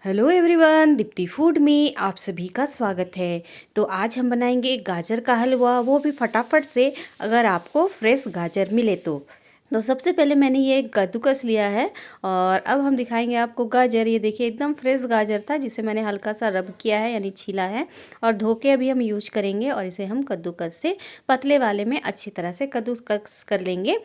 Hello everyone, Deepti food में आप सभी का स्वागत है। तो आज हम बनाएंगे गाजर का हलवा, वो भी फटाफट से, अगर आपको फ्रेश गाजर मिले तो सबसे पहले मैंने ये कद्दूकस लिया है और अब हम दिखाएंगे आपको गाजर। ये देखिए एकदम फ्रेश गाजर था जिसे मैंने हल्का सा रब किया है यानी छीला है और धो के अभी हम यूज करेंगे और इसे हम कद्दूकस से पतले वाले में अच्छी तरह से कद्दूकस कर लेंगे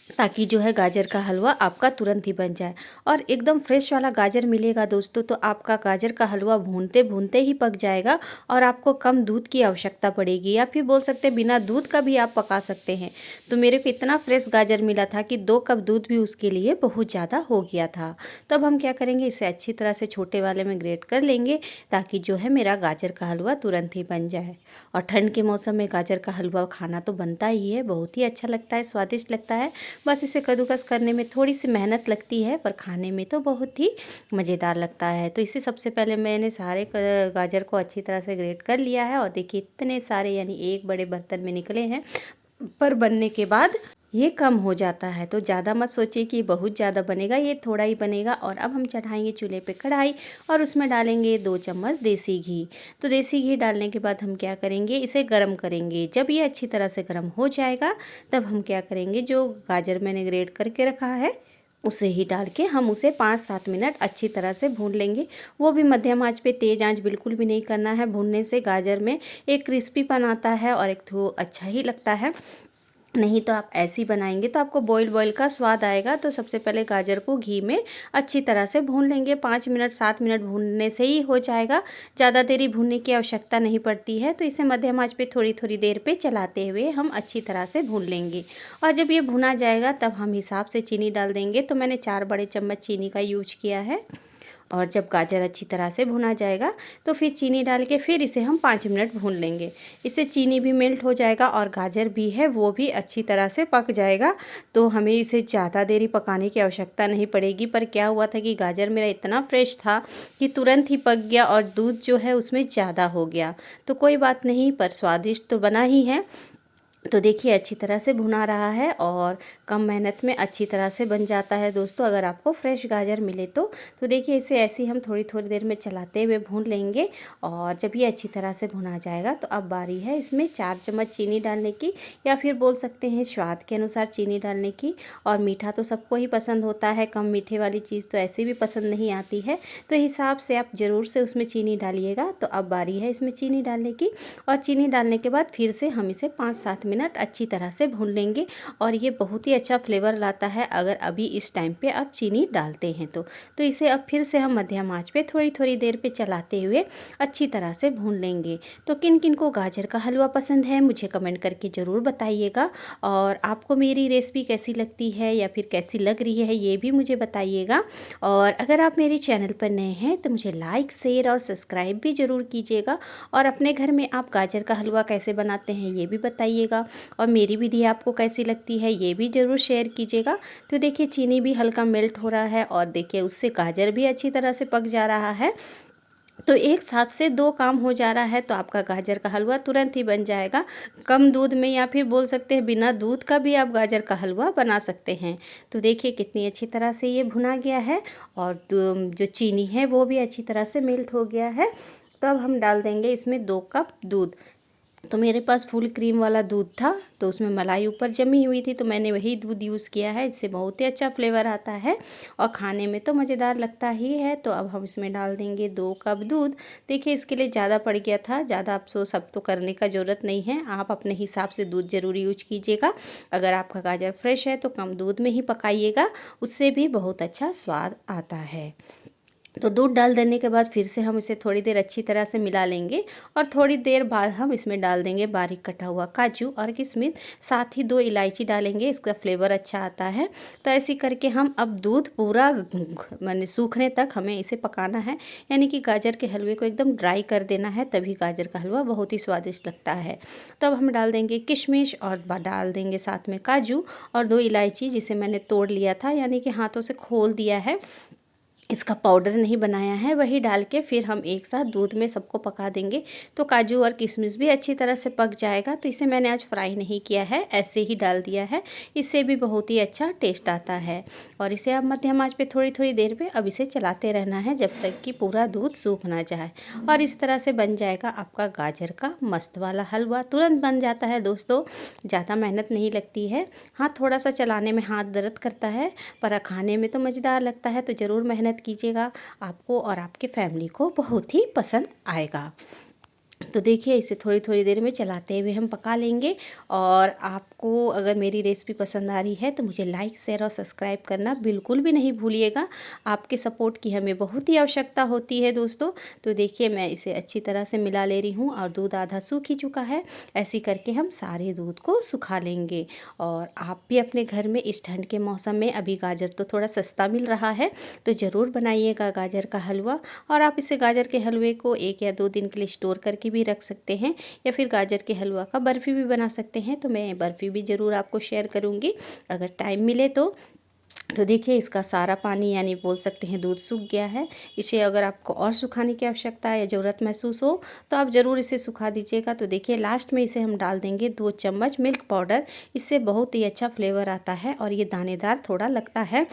ताकि जो है गाजर का हलवा आपका तुरंत ही बन जाए। और एकदम फ्रेश वाला गाजर मिलेगा दोस्तों तो आपका गाजर का हलवा भूनते भूनते ही पक जाएगा और आपको कम दूध की आवश्यकता पड़ेगी, या फिर बोल सकते हैं बिना दूध का भी आप पका सकते हैं। तो मेरे को इतना फ्रेश गाजर मिला था कि 2 कप दूध भी उसके लिए बहुत ज़्यादा हो गया था। तब हम क्या करेंगे, इसे अच्छी तरह से छोटे वाले में ग्रेट कर लेंगे ताकि जो है मेरा गाजर का हलवा तुरंत ही बन जाए। और ठंड के मौसम में गाजर का हलवा खाना तो बनता ही है, बहुत ही अच्छा लगता है, स्वादिष्ट लगता है। बस इसे कद्दूकस करने में थोड़ी सी मेहनत लगती है पर खाने में तो बहुत ही मज़ेदार लगता है। तो इसे सबसे पहले मैंने सारे गाजर को अच्छी तरह से ग्रेट कर लिया है और देखिए इतने सारे यानी एक बड़े बर्तन में निकले हैं। पर बनने के बाद ये कम हो जाता है, तो ज़्यादा मत सोचिए कि बहुत ज़्यादा बनेगा, ये थोड़ा ही बनेगा। और अब हम चढ़ाएंगे चूल्हे पे कढ़ाई और उसमें डालेंगे 2 चम्मच देसी घी। तो देसी घी डालने के बाद हम क्या करेंगे, इसे गर्म करेंगे। जब ये अच्छी तरह से गर्म हो जाएगा तब हम क्या करेंगे, जो गाजर मैंने ग्रेट करके रखा है उसे ही डाल के हम उसे 5-7 मिनट अच्छी तरह से भून लेंगे। वो भी मध्यम आंच पे, तेज़ आंच बिल्कुल भी नहीं करना है। भूनने से गाजर में एक क्रिस्पीपन आता है और एक तो अच्छा ही लगता है। नहीं तो आप ऐसे ही बनाएंगे तो आपको बॉयल का स्वाद आएगा। तो सबसे पहले गाजर को घी में अच्छी तरह से भून लेंगे। 5 मिनट 7 मिनट भूनने से ही हो जाएगा, ज़्यादा देरी भूनने की आवश्यकता नहीं पड़ती है। तो इसे मध्यम आंच पे थोड़ी थोड़ी देर पे चलाते हुए हम अच्छी तरह से भून लेंगे। और जब ये भुना जाएगा तब हम हिसाब से चीनी डाल देंगे। तो मैंने 4 बड़े चम्मच चीनी का यूज किया है। और जब गाजर अच्छी तरह से भुना जाएगा तो फिर चीनी डाल के फिर इसे हम 5 मिनट भून लेंगे। इससे चीनी भी मेल्ट हो जाएगा और गाजर भी है वो भी अच्छी तरह से पक जाएगा। तो हमें इसे ज़्यादा देरी पकाने की आवश्यकता नहीं पड़ेगी। पर क्या हुआ था कि गाजर मेरा इतना फ्रेश था कि तुरंत ही पक गया और दूध जो है उसमें ज़्यादा हो गया। तो कोई बात नहीं, पर स्वादिष्ट तो बना ही है। तो देखिए अच्छी तरह से भुना रहा है और कम मेहनत में अच्छी तरह से बन जाता है दोस्तों, अगर आपको फ्रेश गाजर मिले तो देखिए इसे ऐसे ही हम थोड़ी थोड़ी देर में चलाते हुए भून लेंगे। और जब ये अच्छी तरह से भुना जाएगा तो अब बारी है इसमें 4 चम्मच चीनी डालने की, या फिर बोल सकते हैं स्वाद के अनुसार चीनी डालने की। और मीठा तो सबको ही पसंद होता है, कम मीठे वाली चीज़ तो ऐसे भी पसंद नहीं आती है। तो हिसाब से आप ज़रूर से उसमें चीनी डालिएगा। तो अब बारी है इसमें चीनी डालने की और चीनी डालने के बाद फिर से हम इसे 5-7 मिनट अच्छी तरह से भून लेंगे। और ये बहुत ही अच्छा फ्लेवर लाता है अगर अभी इस टाइम पे आप चीनी डालते हैं तो इसे अब फिर से हम मध्यम आंच पे थोड़ी थोड़ी देर पे चलाते हुए अच्छी तरह से भून लेंगे। तो किन किन को गाजर का हलवा पसंद है मुझे कमेंट करके ज़रूर बताइएगा। और आपको मेरी रेसिपी कैसी लगती है या फिर कैसी लग रही है ये भी मुझे बताइएगा। और अगर आप मेरे चैनल पर नए हैं तो मुझे लाइक शेयर और सब्सक्राइब भी ज़रूर कीजिएगा। और अपने घर में आप गाजर का हलवा कैसे बनाते हैं ये भी बताइएगा। और मेरी विधि आपको कैसी लगती है ये भी ज़रूर शेयर कीजिएगा। तो देखिए चीनी भी हल्का मेल्ट हो रहा है और देखिए उससे गाजर भी अच्छी तरह से पक जा रहा है। तो एक साथ से 2 काम हो जा रहा है तो आपका गाजर का हलवा तुरंत ही बन जाएगा, कम दूध में, या फिर बोल सकते हैं बिना दूध का भी आप गाजर का हलवा बना सकते हैं। तो देखिए कितनी अच्छी तरह से ये भुना गया है और जो चीनी है वो भी अच्छी तरह से मेल्ट हो गया है। तो अब हम डाल देंगे इसमें 2 कप दूध। तो मेरे पास फुल क्रीम वाला दूध था तो उसमें मलाई ऊपर जमी हुई थी तो मैंने वही दूध यूज़ किया है। इससे बहुत ही अच्छा फ्लेवर आता है और खाने में तो मज़ेदार लगता ही है। तो अब हम इसमें डाल देंगे 2 कप दूध। देखिए इसके लिए ज़्यादा पड़ गया था, ज़्यादा अफसोस सब तो करने का ज़रूरत नहीं है, आप अपने हिसाब से दूध ज़रूर यूज कीजिएगा। अगर आपका गाजर फ्रेश है तो कम दूध में ही पकाइएगा, उससे भी बहुत अच्छा स्वाद आता है। तो दूध डाल देने के बाद फिर से हम इसे थोड़ी देर अच्छी तरह से मिला लेंगे और थोड़ी देर बाद हम इसमें डाल देंगे बारीक कटा हुआ काजू और किशमिश, साथ ही 2 इलायची डालेंगे, इसका फ्लेवर अच्छा आता है। तो ऐसे करके हम अब दूध पूरा माने सूखने तक हमें इसे पकाना है, यानी कि गाजर के हलवे को एकदम ड्राई कर देना है, तभी गाजर का हलवा बहुत ही स्वादिष्ट लगता है। तो अब हम डाल देंगे किशमिश और डाल देंगे साथ में काजू और 2 इलायची जिसे मैंने तोड़ लिया था, यानी कि हाथों से खोल दिया है। इसका पाउडर नहीं बनाया है, वही डाल के फिर हम एक साथ दूध में सबको पका देंगे। तो काजू और किशमिश भी अच्छी तरह से पक जाएगा। तो इसे मैंने आज फ्राई नहीं किया है, ऐसे ही डाल दिया है। इससे भी बहुत ही अच्छा टेस्ट आता है। और इसे अब मध्यम आंच पे थोड़ी थोड़ी देर पे अब इसे चलाते रहना है जब तक कि पूरा दूध सूख ना जाए। और इस तरह से बन जाएगा आपका गाजर का मस्त वाला हलवा। तुरंत बन जाता है दोस्तों, ज़्यादा मेहनत नहीं लगती है। हाँ, थोड़ा सा चलाने में हाथ दर्द करता है, पर खाने में तो मज़ेदार लगता है। तो ज़रूर मेहनत कीजिएगा, आपको और आपके फैमिली को बहुत ही पसंद आएगा। तो देखिए, इसे थोड़ी थोड़ी देर में चलाते हुए हम पका लेंगे। और आपको अगर मेरी रेसिपी पसंद आ रही है तो मुझे लाइक, शेयर और सब्सक्राइब करना बिल्कुल भी नहीं भूलिएगा। आपके सपोर्ट की हमें बहुत ही आवश्यकता होती है दोस्तों। तो देखिए, मैं इसे अच्छी तरह से मिला ले रही हूँ और दूध आधा सूख ही चुका है। ऐसे करके हम सारे दूध को सुखा लेंगे। और आप भी अपने घर में इस ठंड के मौसम में, अभी गाजर तो थोड़ा सस्ता मिल रहा है, तो ज़रूर बनाइएगा गाजर का हलवा। और आप इसे गाजर के हलवे को 1 या 2 दिन के लिए स्टोर करके भी रख सकते हैं, या फिर गाजर के हलवा का बर्फ़ी भी बना सकते हैं। तो मैं बर्फ़ी भी ज़रूर आपको शेयर करूँगी अगर टाइम मिले तो देखिए, इसका सारा पानी यानी बोल सकते हैं दूध सूख गया है। इसे अगर आपको और सुखाने की आवश्यकता या ज़रूरत महसूस हो तो आप ज़रूर इसे सुखा दीजिएगा। तो देखिए, लास्ट में इसे हम डाल देंगे 2 चम्मच मिल्क पाउडर। इससे बहुत ही अच्छा फ्लेवर आता है और ये दानेदार थोड़ा लगता है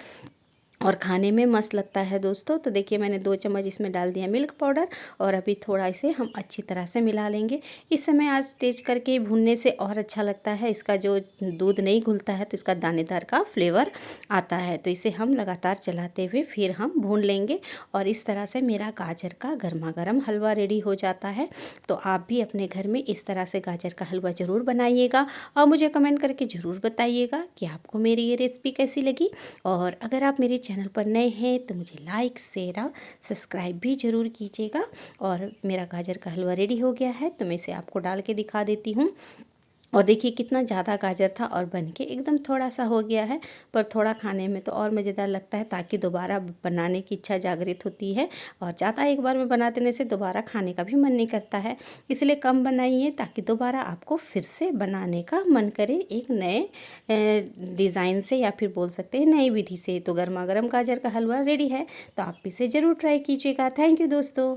और खाने में मस्त लगता है दोस्तों। तो देखिए, मैंने 2 चम्मच इसमें डाल दिया मिल्क पाउडर और अभी थोड़ा इसे हम अच्छी तरह से मिला लेंगे। इस समय आँच तेज़ करके भूनने से और अच्छा लगता है। इसका जो दूध नहीं घुलता है तो इसका दानेदार का फ्लेवर आता है। तो इसे हम लगातार चलाते हुए फिर हम भून लेंगे। और इस तरह से मेरा गाजर का गर्मा गर्म हलवा रेडी हो जाता है। तो आप भी अपने घर में इस तरह से गाजर का हलवा ज़रूर बनाइएगा और मुझे कमेंट करके ज़रूर बताइएगा कि आपको मेरी ये रेसिपी कैसी लगी। और अगर आप मेरे चैनल पर नए हैं तो मुझे लाइक, शेयर और सब्सक्राइब भी ज़रूर कीजिएगा। और मेरा गाजर का हलवा रेडी हो गया है, तो मैं इसे आपको डाल के दिखा देती हूँ। और देखिए, कितना ज़्यादा गाजर था और बन के एकदम थोड़ा सा हो गया है, पर थोड़ा खाने में तो और मज़ेदार लगता है, ताकि दोबारा बनाने की इच्छा जागृत होती है। और ज़्यादा एक बार में बना देने से दोबारा खाने का भी मन नहीं करता है। इसलिए कम बनाइए ताकि दोबारा आपको फिर से बनाने का मन करे, एक नए डिज़ाइन से, या फिर बोल सकते हैं नई विधि से। तो गर्मा गर्म गाजर का हलवा रेडी है, तो आप इसे ज़रूर ट्राई कीजिएगा। थैंक यू दोस्तों।